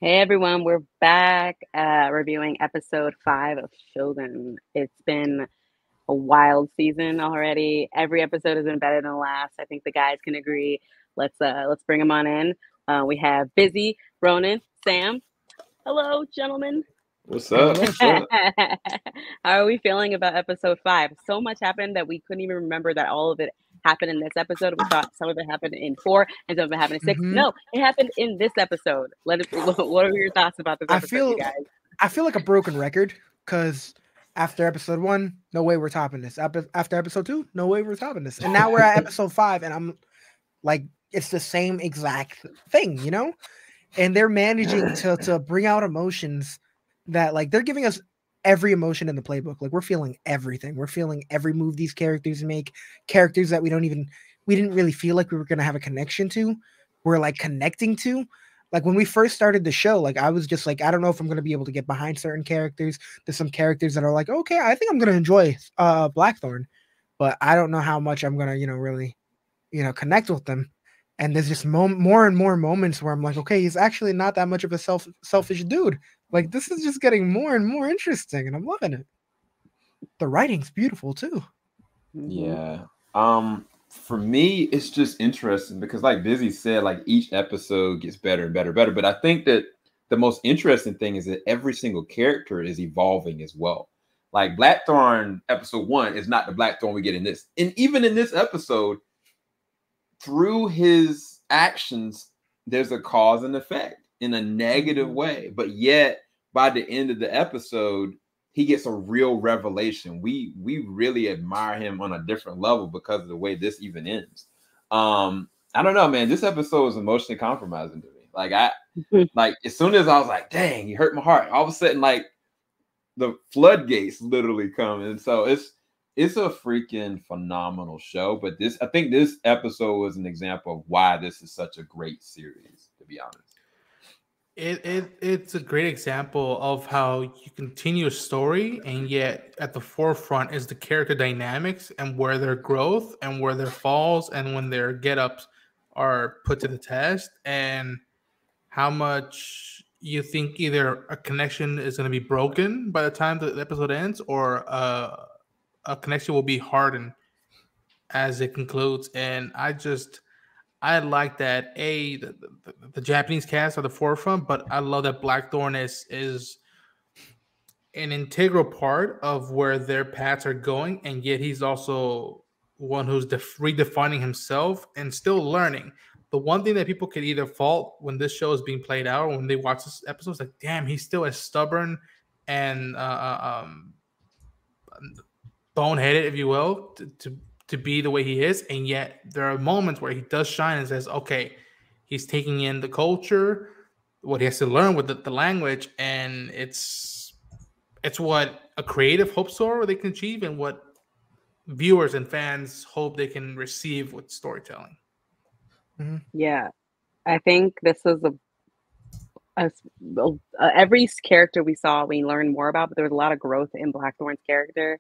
Hey everyone, we're back reviewing episode 5 of Shogun. It's been a wild season already. Every episode has been better than the last. I think the guys can agree. Let's bring them on in. We have Bizzy, Ronin, Sam. Hello, gentlemen. What's Hey, up? hello. What's up? How are we feeling about episode 5? So much happened that we couldn't even remember that all of it happened in this episode. We thought some of it happened in 4 and some of it happened in 6. hmm No, it happened in this episode. What are your thoughts about this I episode, you feel guys? I feel like a broken record because after episode 1, no way we're topping this. After episode 2, no way we're topping this. And now we're at episode 5, and I'm like, it's the same exact thing, you know? And they're managing to bring out emotions that, like, they're giving us every emotion in the playbook. Like, we're feeling everything. We're feeling every move these characters make, characters that we didn't really feel like we were gonna have a connection to. We're like connecting to. Like when we first started the show, like I was just like, I don't know if I'm gonna be able to get behind certain characters. There's some characters that are like, okay, I think I'm gonna enjoy Blackthorn, but I don't know how much I'm gonna, really, connect with them. And there's just more and more moments where I'm like, okay, he's actually not that much of a selfish dude. Like this is just getting more and more interesting, and I'm loving it. The writing's beautiful too. Yeah. For me, it's just interesting because, like Busy said, like each episode gets better and better and better. But I think that the most interesting thing is that every single character is evolving as well. Like Blackthorn episode 1 is not the Blackthorn we get in this. And even in this episode, through his actions, there's a cause and effect in a negative way. But yet, by the end of the episode, he gets a real revelation. We really admire him on a different level because of the way this even ends. I don't know, man. This episode was emotionally compromising to me. Like as soon as I was like, dang, he hurt my heart. All of a sudden, like the floodgates literally come. And so it's a freaking phenomenal show. But I think this episode was an example of why this is such a great series, to be honest. It's a great example of how you continue a story and yet at the forefront is the character dynamics and where their growth and where their falls and when their get-ups are put to the test and how much you think either a connection is going to be broken by the time the episode ends or a connection will be hardened as it concludes. And I like that the Japanese cast are the forefront, but I love that Blackthorn is an integral part of where their paths are going, and yet he's also one who's redefining himself and still learning. The one thing that people could either fault when this show is being played out or when they watch this episode is like, damn, he's still as stubborn and boneheaded, if you will, to be the way he is, and yet there are moments where he does shine and says, okay, he's taking in the culture, what he has to learn with the language, and it's what a creative hopes for they can achieve and what viewers and fans hope they can receive with storytelling. Yeah, I think this was every character we saw, we learned more about, but there was a lot of growth in Blackthorn's character.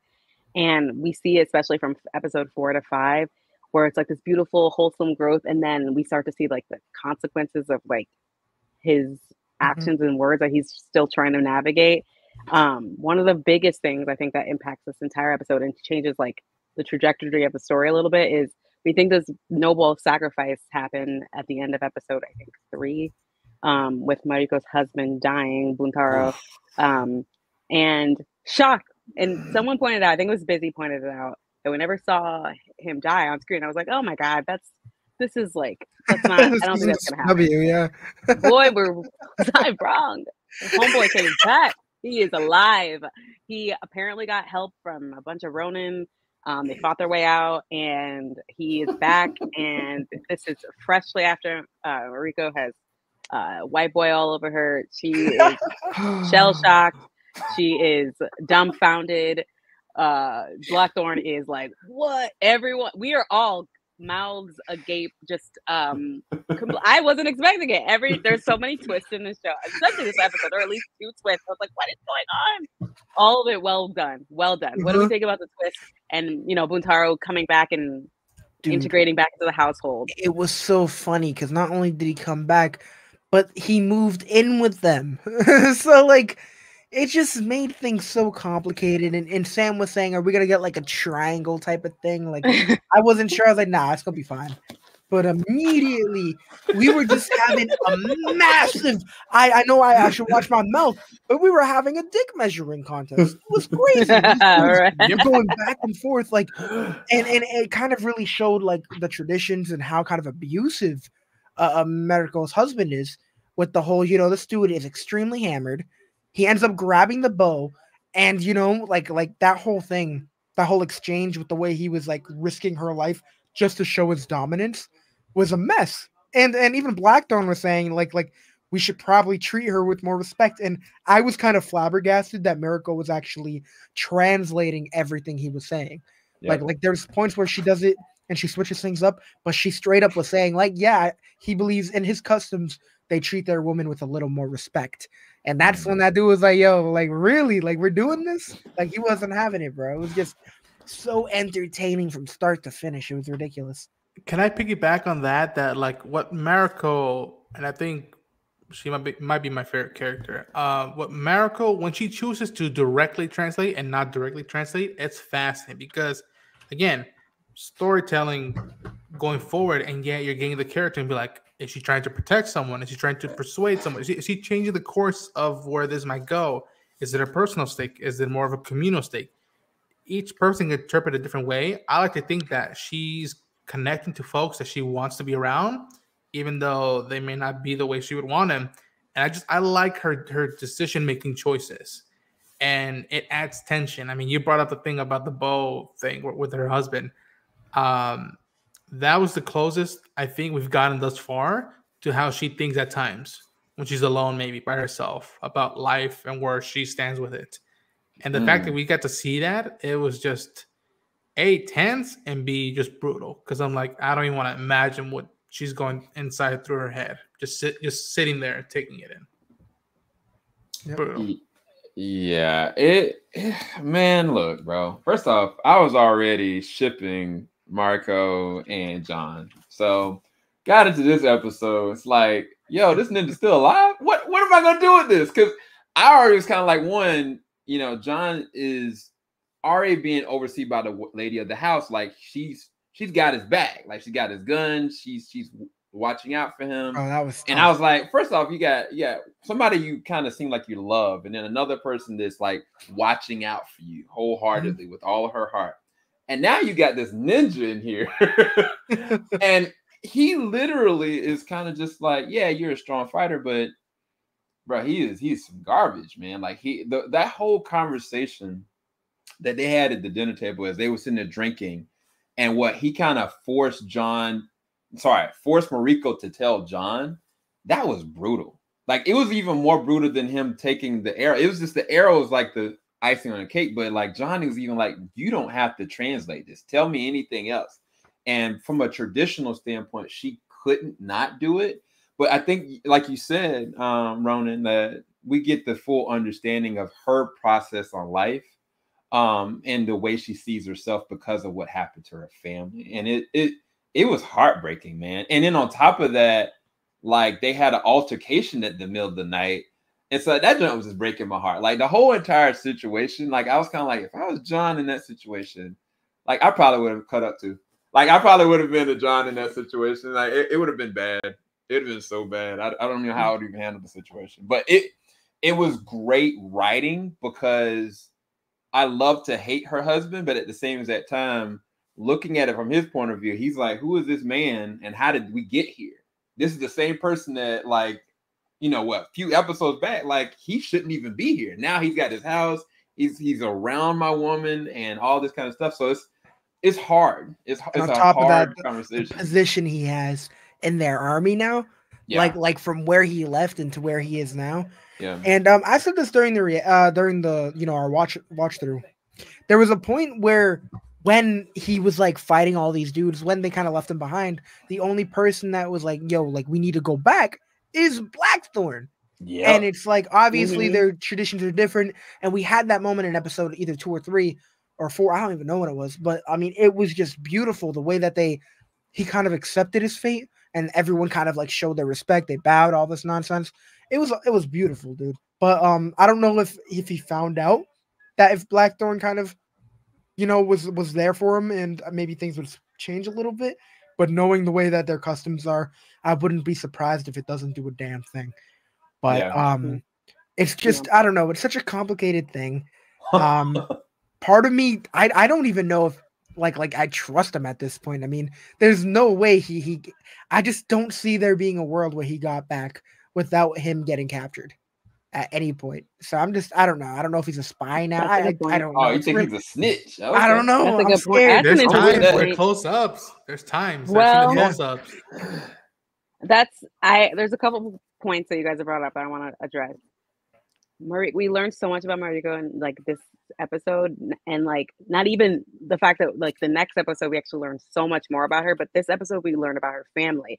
And we see it especially from episode 4 to 5, where it's like this beautiful, wholesome growth. And then we start to see like the consequences of like his actions and words that he's still trying to navigate. One of the biggest things I think that impacts this entire episode and changes like the trajectory of the story a little bit is we think this noble sacrifice happened at the end of episode, I think 3, with Mariko's husband dying, Buntaro, and shock. And someone pointed out, I think it was Bizzy pointed it out, that we never saw him die on screen. I was like, oh my God, that's not, I don't think that's going to happen. Yeah. Boy, I'm wrong. Homeboy came back. He is alive. He apparently got help from a bunch of Ronin. They fought their way out, and he is back. And this is freshly after Mariko has white boy all over her. She is shell-shocked. She is dumbfounded. Blackthorn is like, what? Everyone, we are all mouths agape. Just I wasn't expecting it. There's so many twists in this show, especially this episode, or at least 2 twists. I was like, what is going on? All of it well done. What do we think about the twist? And Buntaro coming back and integrating back into the household. It was so funny because not only did he come back, but he moved in with them. So like it just made things so complicated. And Sam was saying, are we gonna get like a triangle type of thing? Like I wasn't sure. I was like, nah, it's gonna be fine. But immediately we were just having a massive. I know I should watch my mouth, but we were having a dick measuring contest. It was crazy. You're going back and forth, like, and it kind of really showed like the traditions and how kind of abusive Mariko's husband is with the whole. This dude is extremely hammered. He ends up grabbing the bow, and like that whole thing, that whole exchange with the way he was like risking her life just to show his dominance was a mess. And even Blackthorn was saying like we should probably treat her with more respect. And I was kind of flabbergasted that Mariko was actually translating everything he was saying. Yep. Like there's points where she does it and she switches things up, but she straight up was saying like, yeah, he believes in his customs they treat their women with a little more respect. And that's when that dude was like, yo, like really, like we're doing this? Like he wasn't having it, bro. It was just so entertaining from start to finish. It was ridiculous. Can I piggyback on that? That like what Mariko, and I think she might be my favorite character. What Mariko, when she chooses to directly translate and not directly translate, it's fascinating because, again, storytelling going forward, and yet you're getting the character and be like, is she trying to protect someone? Is she trying to persuade someone? Is she changing the course of where this might go? Is it a personal stake? Is it more of a communal stake? Each person can interpret it a different way. I like to think that she's connecting to folks that she wants to be around, even though they may not be the way she would want them. And I like her decision-making choices. And it adds tension. I mean, you brought up the thing about the bow thing with her husband. That was the closest I think we've gotten thus far to how she thinks at times when she's alone, maybe by herself, about life and where she stands with it. And the fact that we got to see that, it was just A, tense, and B, just brutal. Because I'm like, I don't even want to imagine what she's going inside through her head. Just sitting there and taking it in. Yep. Brutal. Yeah. Man, look, bro. First off, I was already shipping Mariko and John. So got into this episode. It's like, yo, this ninja's still alive? What am I gonna do with this? Because I already was kind of like, one, John is already being overseen by the lady of the house. Like she's got his back. Like she got his gun. She's watching out for him. Oh, that was tough. And I was like, first off, you got somebody you kind of seem like you love, and then another person that's like watching out for you wholeheartedly with all of her heart. And now you got this ninja in here, and he literally is kind of just like, yeah, you're a strong fighter, but bro, he's some garbage, man. Like that whole conversation that they had at the dinner table as they were sitting there drinking, and what he kind of forced Mariko to tell John, that was brutal. Like it was even more brutal than him taking the arrow. It was just the arrow was like the icing on the cake, but like Johnny was even like, you don't have to translate this. Tell me anything else. And from a traditional standpoint, she couldn't not do it. But I think, like you said, Ronin, that we get the full understanding of her process on life, and the way she sees herself because of what happened to her family. And it was heartbreaking, man. And then on top of that, like they had an altercation at the middle of the night. And so that joint was just breaking my heart. Like the whole entire situation, like I was kind of like, if I was John in that situation, like I probably would have cut up too. Like I probably would have been a John in that situation. Like it would have been bad. It would have been so bad. I don't know how I would even handle the situation. But it was great writing because I love to hate her husband, but at the same exact time, looking at it from his point of view, he's like, who is this man and how did we get here? This is the same person that, like, a few episodes back, like he shouldn't even be here. Now he's got his house, he's around my woman and all this kind of stuff. So it's hard. It's a hard conversation. The position he has in their army now, like from where he left into where he is now. Yeah. And I said this during the our watch through. There was a point where when he was like fighting all these dudes, when they kind of left him behind, the only person that was like, yo, like we need to go back is Blackthorn. Yeah. And it's like obviously their traditions are different. And we had that moment in episode either 2 or 3 or 4. I don't even know what it was, but I mean, it was just beautiful the way that he kind of accepted his fate and everyone kind of like showed their respect. They bowed, all this nonsense. It was beautiful, dude. But I don't know if he found out that if Blackthorn kind of, you know, was there for him, and maybe things would change a little bit. But knowing the way that their customs are, I wouldn't be surprised if it doesn't do a damn thing. But it's just, I don't know. It's such a complicated thing. Part of me, I don't even know if like I trust him at this point. I mean, there's no way he I just don't see there being a world where he got back without him getting captured at any point. So I don't know. I don't know if he's a spy now. I don't know. Oh, you think he's a snitch? Okay. I don't know. That's a good point. Scared. There's That's an times interesting where point. close-ups. There's times. Well, Close-ups. There's a couple points that you guys have brought up I want to address. We learned so much about Mariko in like this episode, and like not even the fact that like the next episode we actually learned so much more about her, but this episode we learned about her family.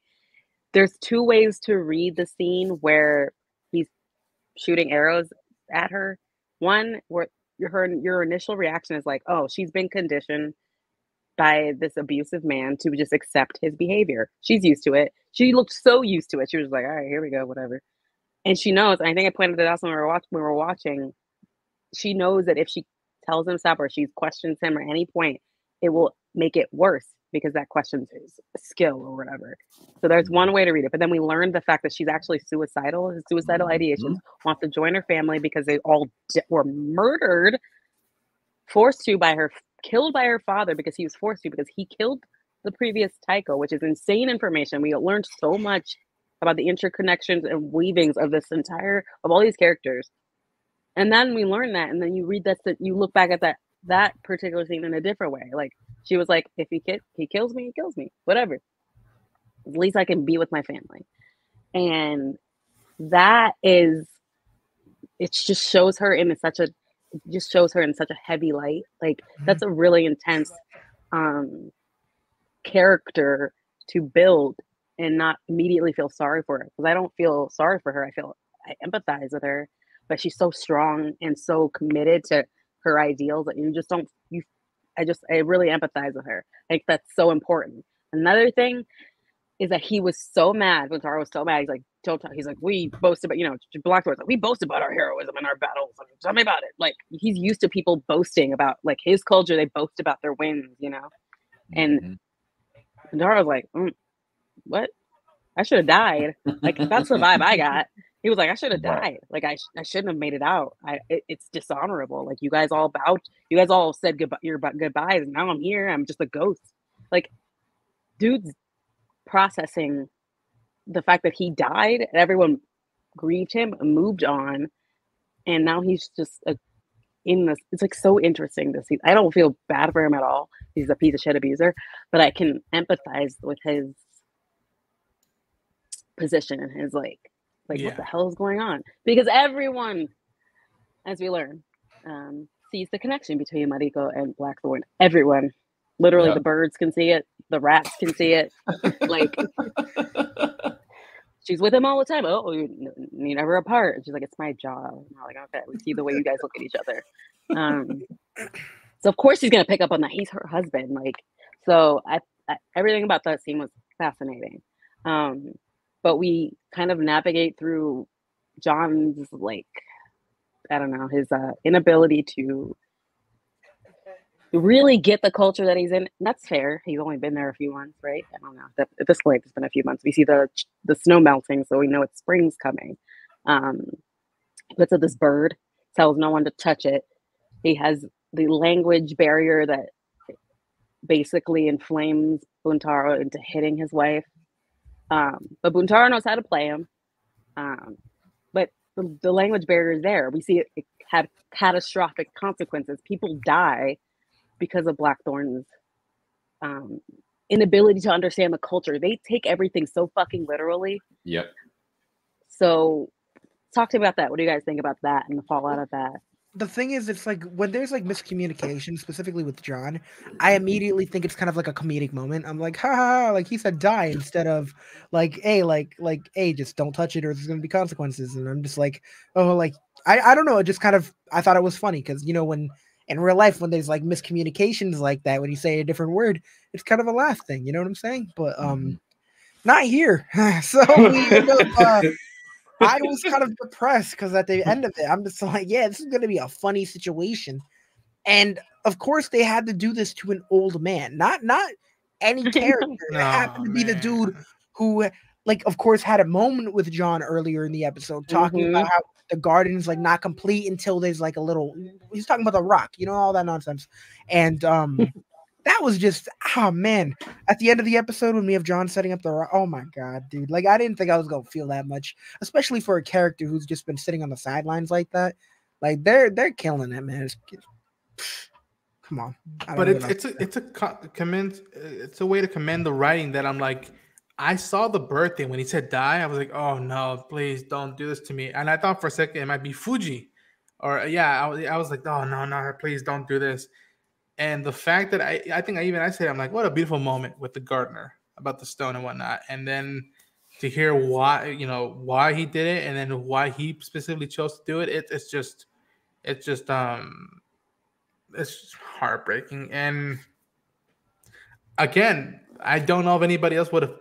There's two ways to read the scene where he's shooting arrows at her. One, where your initial reaction is like, oh, she's been conditioned by this abusive man to just accept his behavior. She's used to it. She looked so used to it. She was like, all right, here we go, whatever. And she knows, and I think I pointed it out when we were watching, she knows that if she tells him stop or she questions him at any point, it will make it worse because that questions his skill or whatever. So there's one way to read it. But then we learned the fact that she's actually suicidal, suicidal ideations, wants to join her family because they all were murdered, killed by her father because he was forced to, because he killed the previous Taiko, which is insane information. We learned so much about the interconnections and weavings of of all these characters. And then we learn that, and then you read that you look back at that particular scene in a different way. Like she was like, if he kills me, he kills me, whatever. At least I can be with my family. And that is, it just shows her in such a heavy light. Like that's a really intense character to build and not immediately feel sorry for her, because I don't feel sorry for her. I empathize with her, but she's so strong and so committed to her ideals that I really empathize with her. I think that's so important. Another thing is that he was so mad when Taro was so mad. He's like, don't talk. He's like, we boast about, Blackthorn's like, we boast about our heroism and our battles. Like, tell me about it. Like he's used to people boasting about like his culture. They boast about their wins, and Taro's like, what? I should have died. Like that's the vibe I got. He was like, I should have died. Like I shouldn't have made it out. It's dishonorable. Like you guys all said goodbye, your goodbyes, and now I'm here. I'm just a ghost. Like, dude's processing the fact that he died and everyone grieved him and moved on, and now he's just in this. It's like so interesting to see. I don't feel bad for him at all. He's a piece of shit abuser, but I can empathize with his position and his what the hell is going on, because everyone, as we learn, sees the connection between Mariko and Blackthorn. Everyone, literally, the birds can see it, the rats can see it. Like she's with him all the time. Oh, you're never apart. And she's like, it's my job. And I'm like, okay, we see the way you guys look at each other. So of course she's gonna pick up on that. He's her husband. Like, so I everything about that scene was fascinating. But we kind of navigate through John's his inability to really get the culture that he's in. And that's fair. He's only been there a few months, right? I don't know. At this point, it's been a few months. We see the snow melting, so we know it's spring's coming. Puts up this bird, tells no one to touch it. He has the language barrier that basically inflames Buntaro into hitting his wife. But Buntaro knows how to play him. But the language barrier is there. We see it had catastrophic consequences. People die because of Blackthorn's inability to understand the culture. They take everything so fucking literally. Yep. So talk to me about that. What do you guys think about that and the fallout of that? The thing is, it's like when there's like miscommunication, specifically with John, I immediately think it's kind of like a comedic moment. I'm like, ha ha, ha, like he said die instead of like, hey, hey, just don't touch it or there's gonna be consequences. And I'm just like, oh, like I don't know. It just kind of, I thought it was funny because when in real life, when there's like miscommunications like that, when you say a different word, it's kind of a laugh thing. You know what I'm saying? But not here. So we end up. I was kind of depressed because at the end of it, I'm just like, yeah, this is gonna be a funny situation. And of course, they had to do this to an old man, not any character. It happened to be the dude who, like, of course, had a moment with John earlier in the episode, talking about how the garden's like not complete until there's like a little. He's talking about the rock, all that nonsense, and that was just, oh man. At the end of the episode, when we have John setting up the rock, oh my god, dude! Like, I didn't think I was gonna feel that much, especially for a character who's just been sitting on the sidelines like that. Like, they're killing it, man. Come on. But it's a way to commend the writing that I'm like, I saw the birthday when he said die. I was like, oh no, please don't do this to me. And I thought for a second it might be Fuji, or I was like, oh no, please don't do this. And the fact that I think I said, I'm like, what a beautiful moment with the gardener about the stone and whatnot. And then to hear why he did it, and then why he specifically chose to do it, it's just it's heartbreaking. And again, I don't know if anybody else would have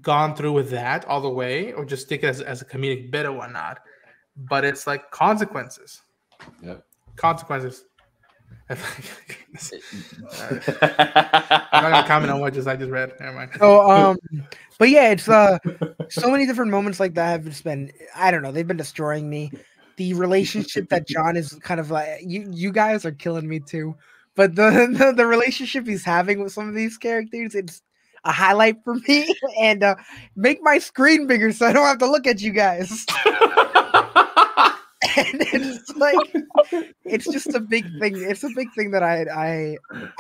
gone through with that all the way, or just stick it as a comedic bit or whatnot. But it's like consequences. Yep. Consequences. I'm not gonna comment on what I just read. Never mind. So, but yeah, it's so many different moments like that have just been, I don't know, they've been destroying me. The relationship that John is kind of like, you guys are killing me too. But the relationship he's having with some of these characters, it's a highlight for me. And make my screen bigger so I don't have to look at you guys. And it's like, it's just a big thing. It's a big thing that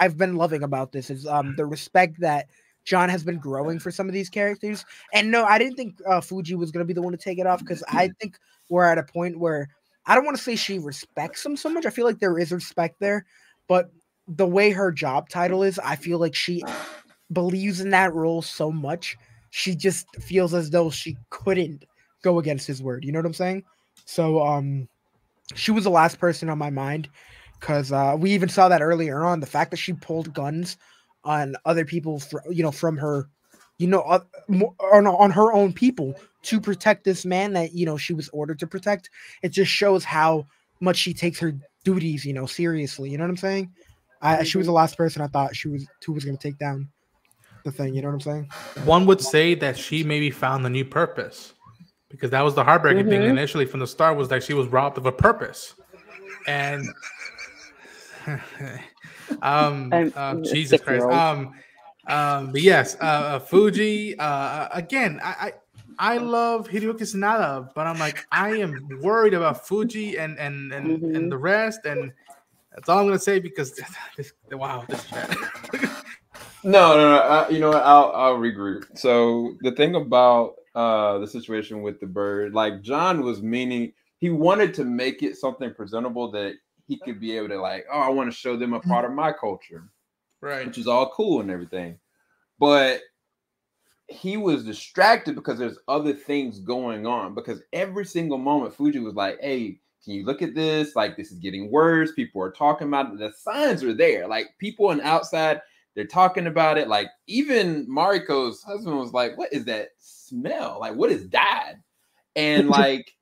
I've been loving about this is the respect that John has been growing for some of these characters. And no, I didn't think Fuji was going to be the one to take it off, because I think we're at a point where I don't want to say she respects him so much. I feel like there is respect there, but the way her job title is, I feel like she believes in that role so much. She just feels as though she couldn't go against his word. You know what I'm saying? So she was the last person on my mind, because we even saw that earlier on. The fact that she pulled guns on other people, from her, on her own people to protect this man that, she was ordered to protect. It just shows how much she takes her duties, seriously. You know what I'm saying? She was the last person I thought who was going to take down the thing. You know what I'm saying? One would say that she maybe found a new purpose, because that was the heartbreaking thing initially from the start, was that she was robbed of a purpose. And Jesus Christ. But yes, Fuji, again, I love Hiroyuki Sanada, but I'm like, I am worried about Fuji and the rest, and that's all I'm gonna say, because this is bad. No. You know what? I'll regroup. So the thing about the situation with the bird, like, John was meaning, he wanted to make it something presentable that he could be able to, like, oh, I want to show them a part of my culture, right? Which is all cool and everything, but he was distracted because there's other things going on. Because every single moment, Fuji was like, hey, can you look at this? Like, this is getting worse. People are talking about it. The signs are there. Like, people on the outside, they're talking about it. Like, even Mariko's husband was like, what is that smell? Like, what is that? And like,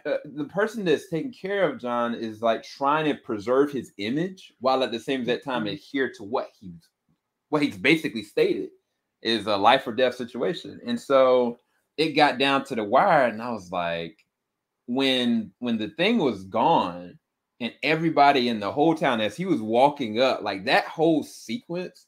the person that's taking care of John is like trying to preserve his image while at the same time adhere to what he's basically stated is a life or death situation. And so it got down to the wire, and I was like, when the thing was gone and everybody in the whole town, as he was walking up, like, that whole sequence,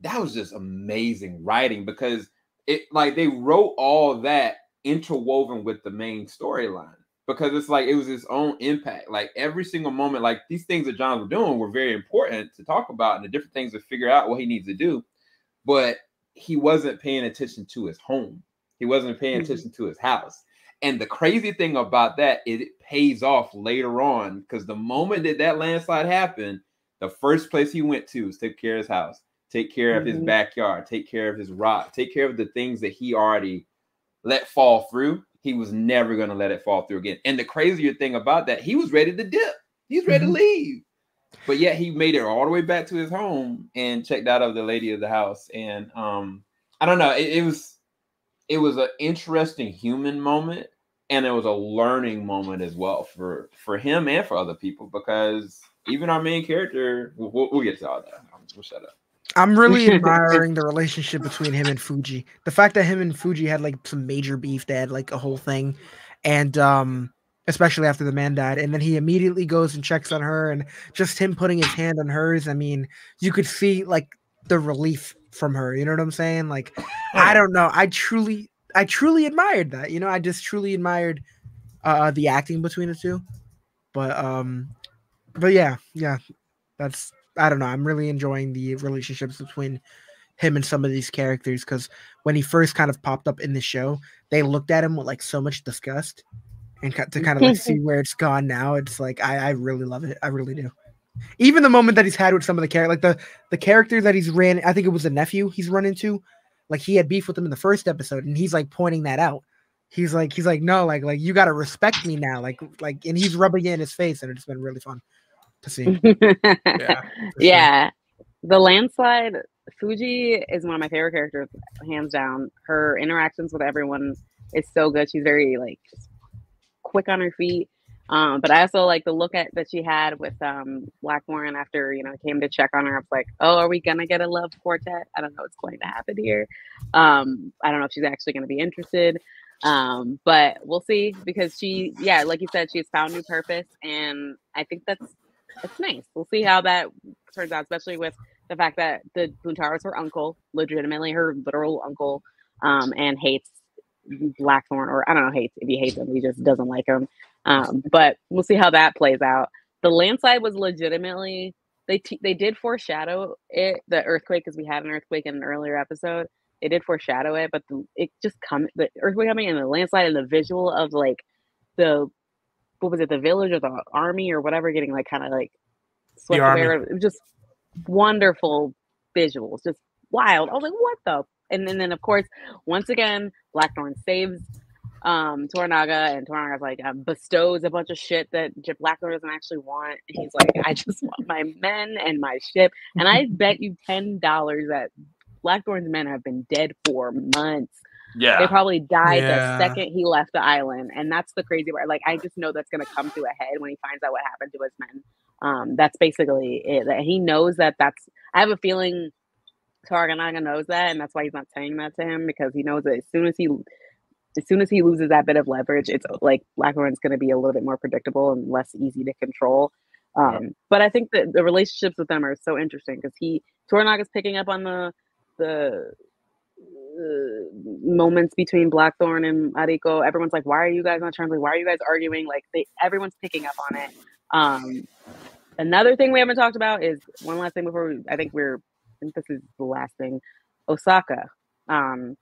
that was just amazing writing, because it, like, they wrote all that interwoven with the main storyline, because it's like it was its own impact. Like, every single moment, like, these things that John was doing were very important to talk about, and the different things to figure out what he needs to do, but he wasn't paying attention to his home. He wasn't paying attention to his house. And the crazy thing about that is it pays off later on, because the moment that landslide happened, the first place he went to was take care of his house, take care of his backyard, take care of his rock, take care of the things that he already let fall through. He was never going to let it fall through again. And the crazier thing about that, he was ready to dip. He was ready to leave. But yet he made it all the way back to his home and checked out of the lady of the house. And I don't know. It was an interesting human moment, and it was a learning moment as well for him and for other people, because even our main character, we'll get to all that. We'll shut up. I'm really admiring the relationship between him and Fuji. The fact that him and Fuji had like some major beef, they had like a whole thing, and especially after the man died, and then he immediately goes and checks on her, and just him putting his hand on hers. I mean, you could see like the relief from her. You know what I'm saying? Like, I don't know. I truly admired that. You know, I just truly admired the acting between the two. But yeah, that's, I don't know. I'm really enjoying the relationships between him and some of these characters, because when he first kind of popped up in the show, they looked at him with like so much disgust, and to kind of like see where it's gone now, it's like I really love it. I really do. Even the moment that he's had with some of the characters, like the character that he's ran, I think it was the nephew he's run into, like he had beef with him in the first episode, and he's like pointing that out. He's like no, like you got to respect me now, like, and he's rubbing it in his face, and it's been really fun to see. Yeah. The landslide, Fuji is one of my favorite characters, hands down. Her interactions with everyone is so good. She's very like quick on her feet. But I also like the look that she had with Blackmore after, you know, came to check on her. I was like, oh, are we gonna get a love quartet? I don't know what's going to happen here. I don't know if she's actually gonna be interested. But we'll see, because she, yeah, like you said, she's found new purpose, and I think that's nice. We'll see how that turns out, especially with the fact that the Buntaro is her uncle, legitimately her literal uncle, and hates Blackthorn, or I don't know, hates, if he hates him, he just doesn't like him. But we'll see how that plays out. The landslide was legitimately, they did foreshadow it, the earthquake, because we had an earthquake in an earlier episode. They did foreshadow it, but the earthquake coming and the landslide and the visual of like the, what was it, the village or the army or whatever, getting like kind of like swept away. It was just wonderful visuals, just wild. I was like, what the? And then of course, once again, Blackthorn saves Toranaga, and Toranaga's like bestows a bunch of shit that Blackthorn doesn't actually want. And he's like, I just want my men and my ship. And I bet you $10 that Blackthorn's men have been dead for months. Yeah, they probably died the second he left the island, and that's the crazy part. Like, I just know that's gonna come to a head when he finds out what happened to his men. That's basically it. That he knows that that's. I have a feeling Toranaga knows that, and that's why he's not saying that to him, because he knows that as soon as he loses that bit of leverage, it's like Blackthorn's gonna be a little bit more predictable and less easy to control. But I think that the relationships with them are so interesting, because Toranaga's picking up on the moments between Blackthorn and Ariko. Everyone's like, why are you guys on terms? Like, why are you guys arguing? Like, everyone's picking up on it. Another thing we haven't talked about is one last thing before I think this is the last thing. Osaka. The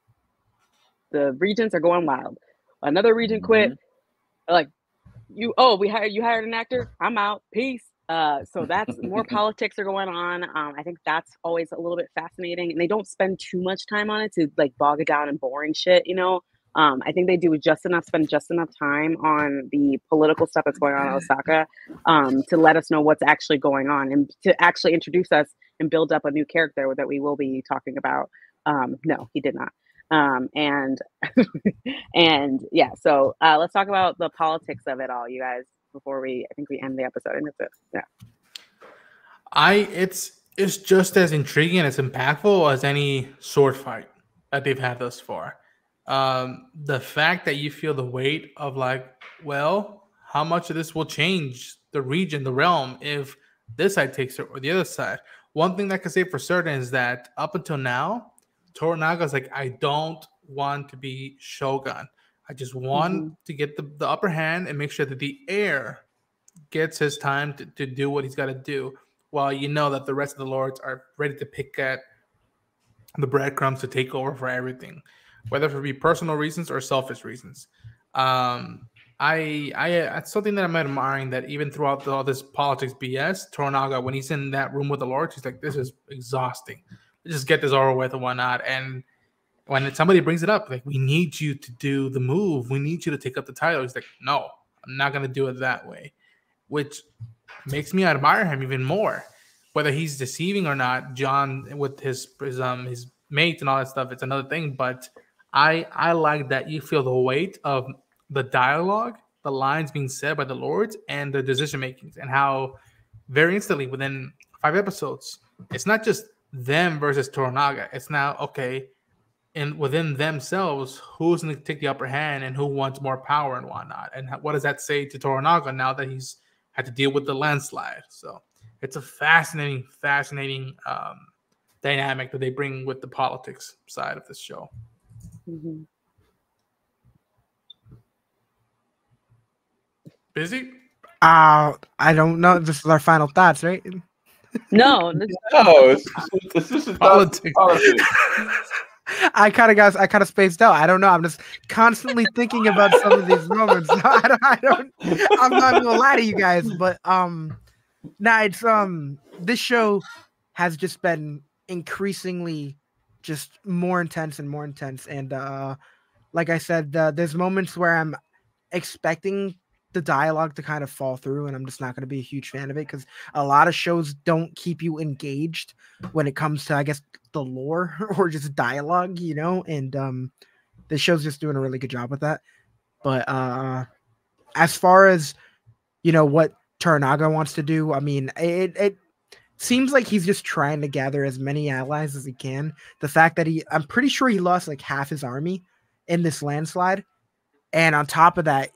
regents are going wild. Another regent quit. Like, you hired an actor? I'm out. Peace. So that's more politics are going on. I think that's always a little bit fascinating, and they don't spend too much time on it to like bog it down and boring shit, you know. I think they do spend just enough time on the political stuff that's going on in Osaka, to let us know what's actually going on, and to actually introduce us and build up a new character that we will be talking about. No, he did not. And yeah, so let's talk about the politics of it all, you guys, before I think we end the episode. And that's it. Yeah. It's just as intriguing and as impactful as any sword fight that they've had thus far. The fact that you feel the weight of like, well, how much of this will change the region, the realm, if this side takes it or the other side. One thing that I can say for certain is that up until now, Toranaga's like, I don't want to be Shogun. I just want to get the upper hand and make sure that the heir gets his time to do what he's got to do, while you know that the rest of the lords are ready to pick at the breadcrumbs to take over for everything, whether it be personal reasons or selfish reasons. It's something that I'm admiring, that even throughout all this politics BS, Toranaga, when he's in that room with the lords, he's like, this is exhausting. Just get this over with and whatnot. And when somebody brings it up, like, we need you to do the move, we need you to take up the title, he's like, no, I'm not going to do it that way, which makes me admire him even more. Whether he's deceiving or not, John, with his mates and all that stuff, it's another thing. But I like that you feel the weight of the dialogue, the lines being said by the lords, and the decision makings, and how very instantly within 5 episodes, it's not just them versus Toranaga. It's now okay, and within themselves, who's going to take the upper hand and who wants more power and whatnot, and what does that say to Toranaga now that he's had to deal with the landslide? So it's a fascinating dynamic that they bring with the politics side of this show. Mm-hmm. Bizzy? I don't know. This is our final thoughts, right? No, it's just Politics. I kind of spaced out. I don't know. I'm just constantly thinking about some of these moments. No, I'm not gonna lie to you guys, but it's this show has just been increasingly just more intense and more intense. And like I said, there's moments where I'm expecting the dialogue to kind of fall through, and I'm just not going to be a huge fan of it because a lot of shows don't keep you engaged when it comes to, I guess, the lore or just dialogue, you know. And this show's just doing a really good job with that. But as far as, you know, what Toranaga wants to do, I mean, it seems like he's just trying to gather as many allies as he can. The fact that I'm pretty sure he lost like half his army in this landslide, and on top of that,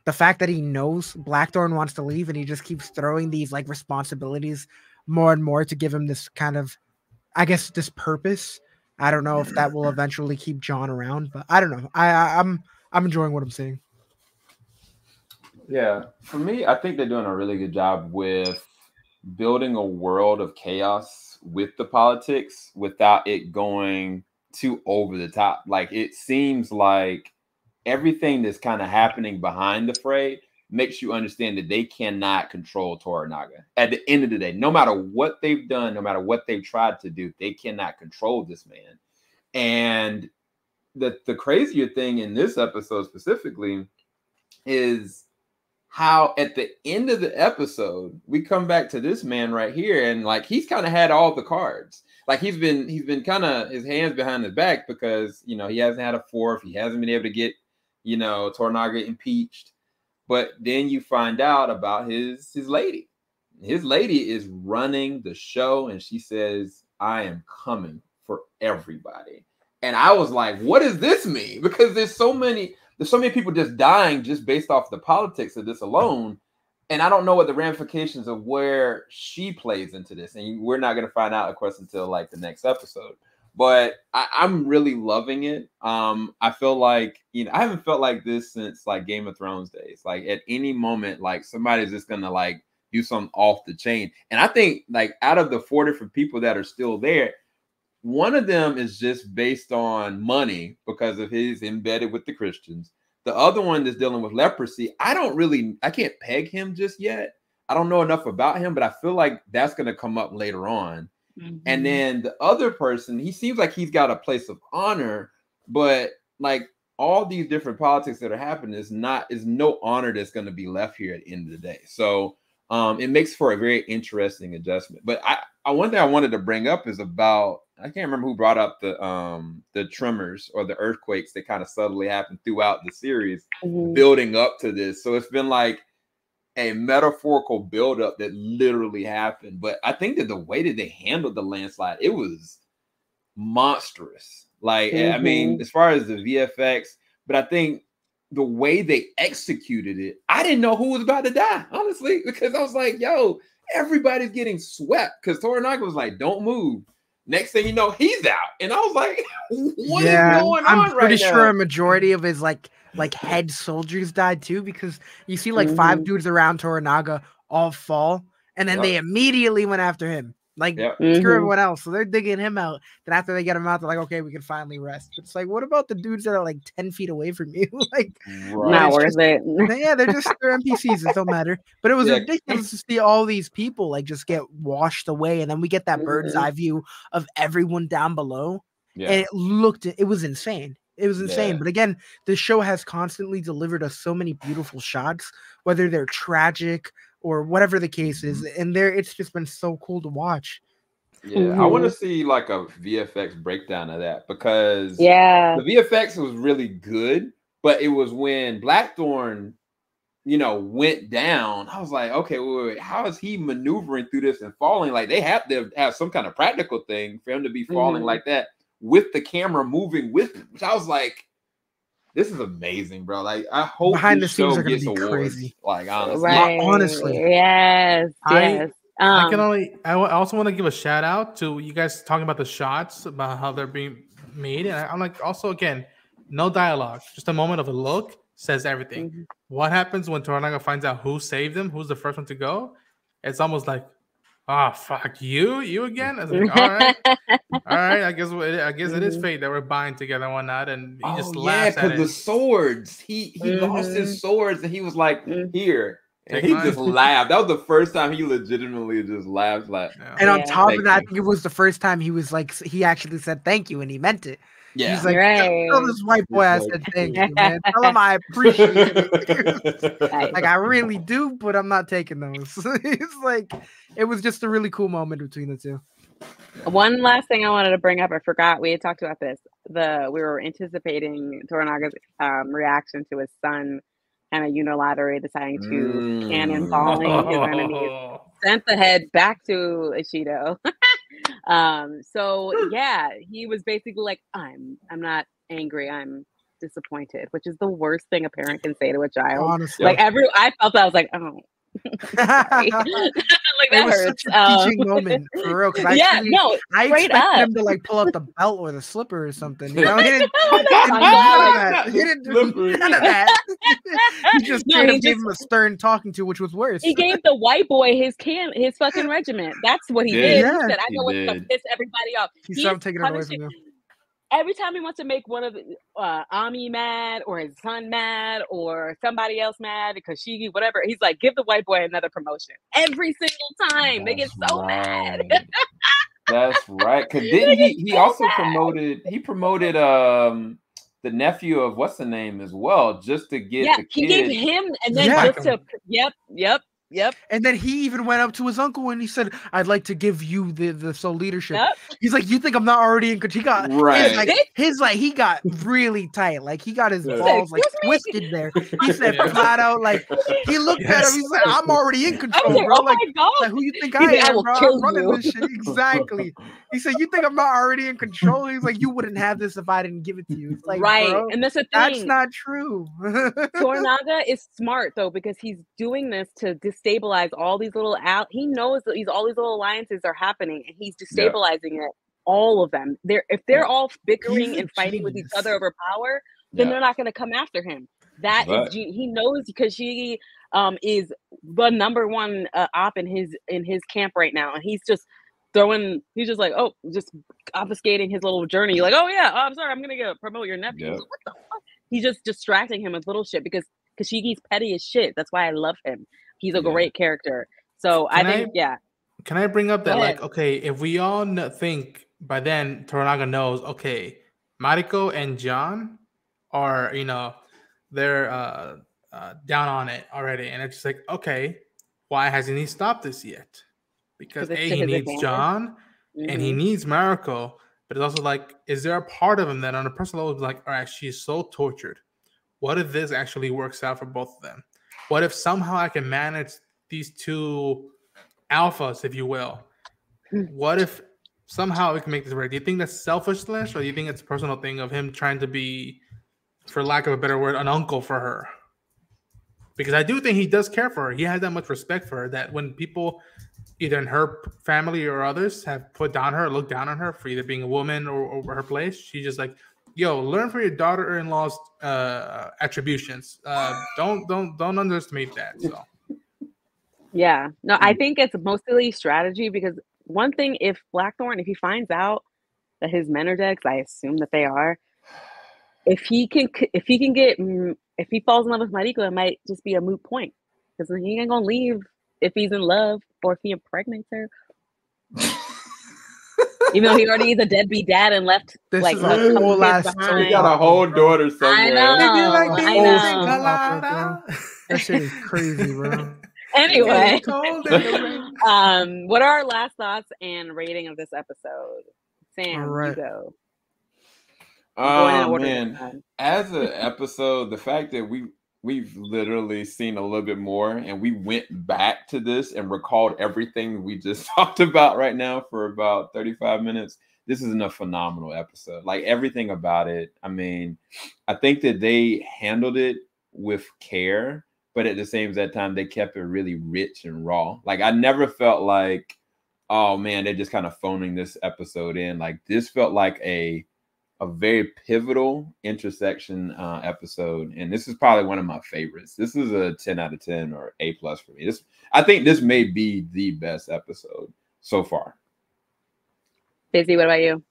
the fact that he knows Blackthorn wants to leave and he just keeps throwing these like responsibilities more and more to give him this kind of, I guess, this purpose. I don't know if that will eventually keep John around, but I don't know. I'm enjoying what I'm seeing. Yeah, for me, I think they're doing a really good job with building a world of chaos with the politics without it going too over the top. Like, it seems like everything that's kind of happening behind the fray makes you understand that they cannot control Toranaga. At the end of the day, no matter what they've done, no matter what they've tried to do, they cannot control this man. And the crazier thing in this episode specifically is how at the end of the episode, we come back to this man right here, and like he's kind of had all the cards. Like he's been kind of his hands behind his back because, you know, he hasn't had a fourth. He hasn't been able to get, you know, Toranaga impeached. But then you find out about his lady. His lady is running the show, and she says, "I am coming for everybody." And I was like, what does this mean? Because there's so many people just dying just based off the politics of this alone. And I don't know what the ramifications of where she plays into this. And we're not going to find out, of course, until like the next episode. But I'm really loving it. I feel like, you know, I haven't felt like this since like Game of Thrones days. Like at any moment, like somebody's just going to like do something off the chain. And I think like out of the 4 different people that are still there, one of them is just based on money because of his embedded with the Christians. The other one that's dealing with leprosy, I can't peg him just yet. I don't know enough about him, but I feel like that's going to come up later on. Mm-hmm. And then the other person, he seems like he's got a place of honor, but like all these different politics that are happening is no honor that's going to be left here at the end of the day. So it makes for a very interesting adjustment. But one thing I wanted to bring up is about, I can't remember who brought up the tremors or the earthquakes that kind of subtly happened throughout the series, mm-hmm. building up to this. So it's been like a metaphorical buildup that literally happened. But I think that the way that they handled the landslide, it was monstrous. Like, mm-hmm. I mean, as far as the VFX, but I think the way they executed it, I didn't know who was about to die, honestly, because I was like, yo, everybody's getting swept because Toranaga was like, don't move. Next thing you know, he's out. And I was like, what is going on right now? I'm pretty sure a majority of his like head soldiers died too, because you see like 5 dudes around Toranaga all fall, and then they immediately went after him. Like, screw everyone else. So they're digging him out. Then after they get him out, they're like, okay, we can finally rest. But it's like, what about the dudes that are like 10 feet away from you? Like, not worth it. Yeah, they're NPCs. It don't matter. But it was ridiculous to see all these people like just get washed away. And then we get that bird's eye view of everyone down below. Yeah. And it was insane. It was insane. Yeah. But again, this show has constantly delivered us so many beautiful shots, whether they're tragic or whatever the case is, and it's just been so cool to watch. Yeah, I want to see like a VFX breakdown of that because the VFX was really good, but it was when Blackthorn, went down. I was like, okay, wait, how is he maneuvering through this and falling? Like they have to have some kind of practical thing for him to be falling like that with the camera moving with him, which I was like, this is amazing, bro. Like I hope behind the this show scenes are gonna gets be awards. crazy. Like honestly, Right. honestly, yes. I can only. I also want to give a shout out to you guys talking about the shots, about how they're being made, and I'm like, also again, no dialogue, just a moment of a look says everything. What happens when Toranaga finds out who saved him, who's the first one to go? It's almost like, oh fuck you again. I was like, all right. I guess it is fate that we're buying together and whatnot. And he just laughs at it. The swords. He lost his swords, and he was like, here. And he just laughed. That was the first time he legitimately just laughed. Like, and on top of that, I think it was the first time he was like, he actually said thank you, and he meant it. Yeah, he's like, tell this white boy I said thank you, man. Tell him I appreciate it. Like I really do, but I'm not taking those. It's like it was just a really cool moment between the two. One last thing I wanted to bring up, I forgot we had talked about this. We were anticipating Toranaga's reaction to his son kind of unilaterally deciding to cannonballing his enemies, sent the head back to Ishido. So yeah, he was basically like, I'm not angry, I'm disappointed, which is the worst thing a parent can say to a child. Honestly. Like I felt that I was like, oh. Like that hurts. Such a teaching moment for real. I expected him to like pull out the belt or the slipper or something. You know, he didn't do none of that. He just gave him a stern talking to, which was worse. He gave the white boy his fucking regiment. That's what he did. Yeah, he said, "I know what's gonna piss everybody off." He stopped taking it away from you. Every time he wants to make one of the Ami mad or his son mad or somebody else mad because she whatever, he's like, give the white boy another promotion. Every single time. They get so mad. That's right. Because didn't he also promoted the nephew of what's the name as well, just to get the kid. He gave him and then just to Yep. And then he even went up to his uncle and he said, I'd like to give you the sole leadership. Yep. He's like, you think I'm not already in control? He got he got really tight. Like he got his balls like twisted there. He said flat out, like he looked at him, he's like, I'm already in control, like, bro. Oh my God. Like who you think I am, bro? I'm running this shit. Exactly. He said, you think I'm not already in control? He's like, you wouldn't have this if I didn't give it to you. It's like, bro, and that's the thing. That's not true. Toranaga is smart though, because he's doing this to destabilize all these little he knows that all these little alliances are happening and he's destabilizing it, all of them. If they're all bickering and fighting with each other over power, then they're not going to come after him. He knows, because she is the number one op in his camp right now, and he's just like, just obfuscating his little journey. You're like, I'm sorry, I'm gonna go promote your nephew. Like, what the fuck? He's just distracting him with little shit because Kashigi's petty as shit. That's why I love him. He's a great character. So I think. Can I bring up that, like, okay, if we all think by then Toranaga knows, okay, Mariko and John are, they're down on it already, and it's just like, okay, why hasn't he stopped this yet? Because he needs John and he needs Mariko, but it's also like, is there a part of him that on a personal level is like, all right, she's so tortured. What if this actually works out for both of them? What if somehow I can manage these two alphas, if you will? What if somehow we can make this work? Do you think that's selfishness, or do you think it's a personal thing of him trying to be, for lack of a better word, an uncle for her? Because I do think he does care for her. He has that much respect for her that when people, either in her family or others, have put down her, looked down on her for either being a woman or her place, she's just like, yo, learn from your daughter-in-law's attributions. Don't underestimate that. So. Yeah. No, I think it's mostly strategy, because one thing, if Blackthorn, if he finds out that his men are dead, because I assume that they are, if he falls in love with Mariko, it might just be a moot point, because he ain't gonna leave if he's in love or if he impregnates her. Even though he already is a deadbeat dad and left this like is a whole last behind. He got a whole daughter somewhere. I know. That shit is crazy, bro. Anyway, Cold in the rain. what are our last thoughts and rating of this episode? Sam, All right. you go. Going in order this Man, time. as an episode, the fact that we've literally seen a little bit more, and we went back to this and recalled everything we just talked about right now for about 35 minutes. This is a phenomenal episode. Like everything about it. I mean, I think that they handled it with care, but at the same time, they kept it really rich and raw. Like I never felt like, oh man, they're just kind of phoning this episode in. Like this felt like a very pivotal intersection episode, and this is probably one of my favorites. This is a 10 out of 10 or A+ for me. I think this may be the best episode so far. Bizzy, what about you?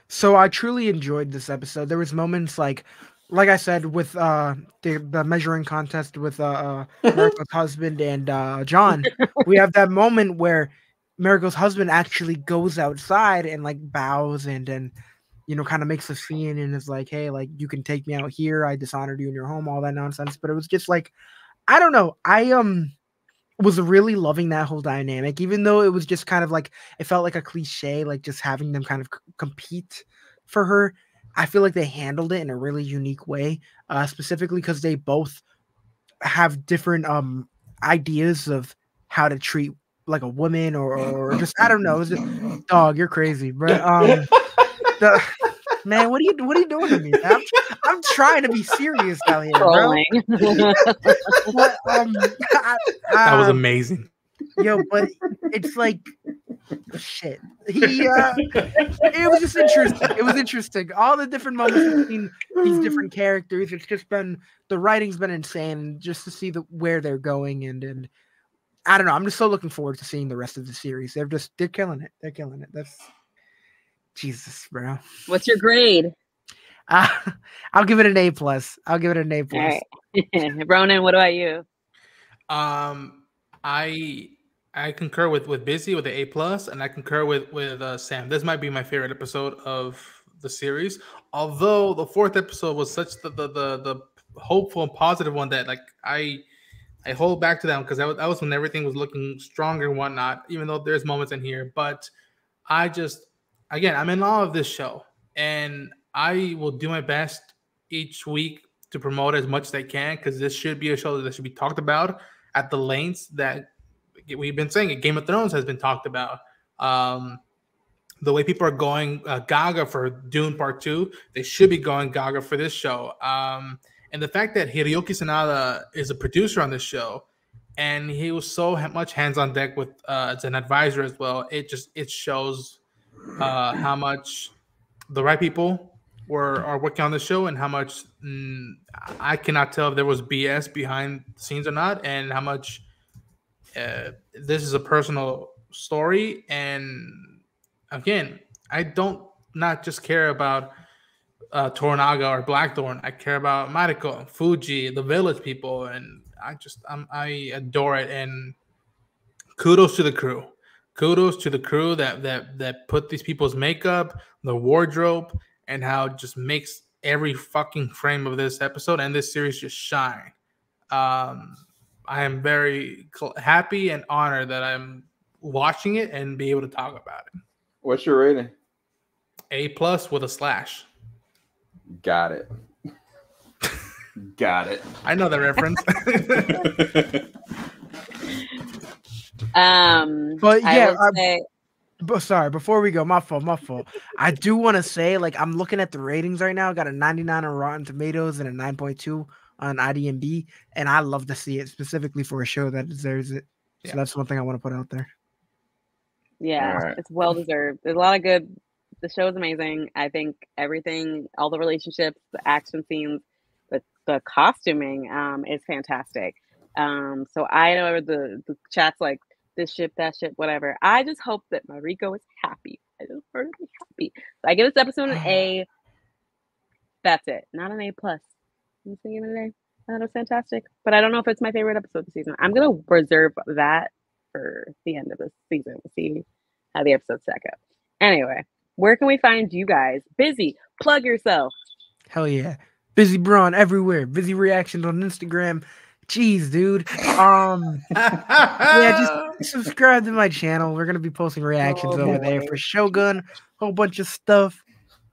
So I truly enjoyed this episode. There was moments like I said with the measuring contest with Mariko's husband and John. We have that moment where Mariko's husband actually goes outside and like bows and kind of makes a scene and is like, hey, like you can take me out here. I dishonored you in your home, all that nonsense. But it was just like, I don't know. I was really loving that whole dynamic, even though it was just kind of like, it felt like a cliche, like just having them kind of compete for her. I feel like they handled it in a really unique way, specifically because they both have different ideas of how to treat like a woman or just, I don't know. It's just, dog, you're crazy. But man, what are you doing to me? I'm trying to be serious out here, bro. But, that was amazing. Yo, but it's like shit. It was just interesting. It was interesting. All the different moments between these different characters. It's just been the writing's been insane. Just to see where they're going and I don't know. I'm just so looking forward to seeing the rest of the series. They're killing it. They're killing it. That's Jesus, bro. What's your grade? I'll give it an A+. I'll give it an A+. All right. Ronin, what about you? I concur with Bizzy with the A+, and I concur with Sam. This might be my favorite episode of the series. Although the fourth episode was such the hopeful and positive one that like I hold back to them because that was when everything was looking stronger and whatnot. Even though there's moments in here, but Again, I'm in awe of this show, and I will do my best each week to promote as much as I can because this should be a show that should be talked about at the lengths that we've been saying. Game of Thrones has been talked about. The way people are going gaga for Dune Part 2, they should be going gaga for this show. And the fact that Hiroyuki Sanada is a producer on this show, and he was so much hands on deck with as an advisor as well, it shows how much the right people are working on the show and how much I cannot tell if there was BS behind the scenes or not, and how much this is a personal story. And again, I don't not just care about Toranaga or Blackthorn. I care about Mariko, Fuji, the village people, and I adore it. And kudos to the crew. Kudos to the crew that put these people's makeup, the wardrobe, and how it just makes every fucking frame of this episode and this series just shine. I am very happy and honored that I'm watching it and be able to talk about it. What's your rating? A+ with a slash. Got it. Got it. I know the reference. But yeah, sorry, before we go, my fault. I do want to say, like, I'm looking at the ratings right now. I got a 99 on Rotten Tomatoes and a 9.2 on IMDb, and I love to see it specifically for a show that deserves it. So that's one thing I want to put out there. Yeah, right. It's well deserved. There's a lot of good. The show is amazing. I think everything, all the relationships, the action scenes, the costuming is fantastic. So I know the chat's like this ship, that ship, whatever. I just hope that Mariko is happy. I just want her to be happy. So I give this episode an A. That's it. Not an A+. I'm just giving it an A. That was fantastic. But I don't know if it's my favorite episode of the season. I'm gonna reserve that for the end of the season. We'll see how the episodes stack up. Anyway, where can we find you guys? Bizzy, plug yourself. Hell yeah. Bizzy Braun everywhere. Bizzy Reactions on Instagram. Jeez, dude. Yeah, just subscribe to my channel. We're gonna be posting reactions over there for Shogun, whole bunch of stuff,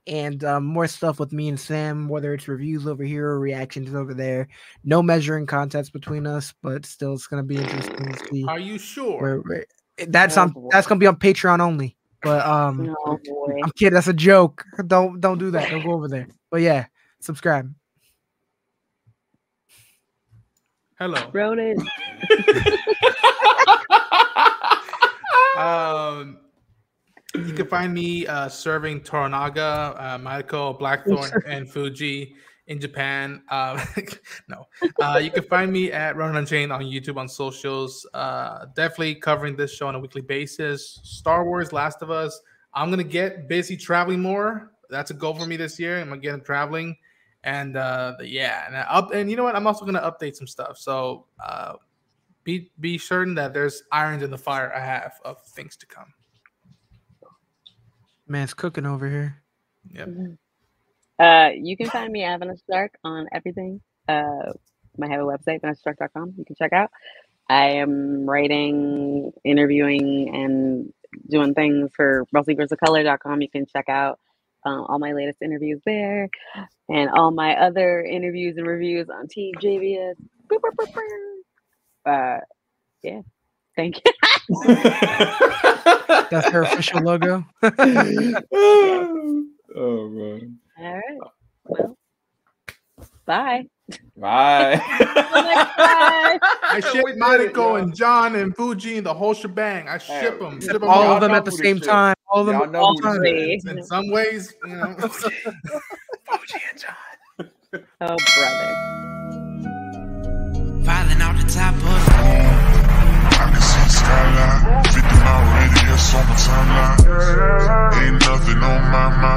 and more stuff with me and Sam. Whether it's reviews over here or reactions over there. No measuring contests between us, but still, it's gonna be interesting to see. Are you sure? That's gonna be on Patreon only. But I'm kidding. That's a joke. Don't do that. Don't go over there. But yeah, subscribe. Hello. Ronin. You can find me serving Toranaga, Michaela, Blackthorn, and Fuji in Japan. No. You can find me at Ronin Unchained on YouTube, on socials. Definitely covering this show on a weekly basis. Star Wars, Last of Us. I'm going to get busy traveling more. That's a goal for me this year. I'm going to get traveling. And yeah, and you know what? I'm also going to update some stuff. So be certain that there's irons in the fire I have of things to come. Man's cooking over here. Yep. You can find me at Vanessa Stark on everything. I have a website, vanessastark.com. You can check out. I am writing, interviewing, and doing things for RussellVersaColor.com. You can check out all my latest interviews there, and all my other interviews and reviews on TeamJVS. Yeah, thank you. That's her official logo. Oh man. All right. Well, bye. Bye. Bye. I ship Mariko and John and Fuji and the whole shebang. I ship them. All of them at the same time. All of them all time. In some ways, you know. Fuji and John. Oh, brother. Filing out the top of I can see the skyline, 50 mile radius on my timeline. Ain't nothing on my mind.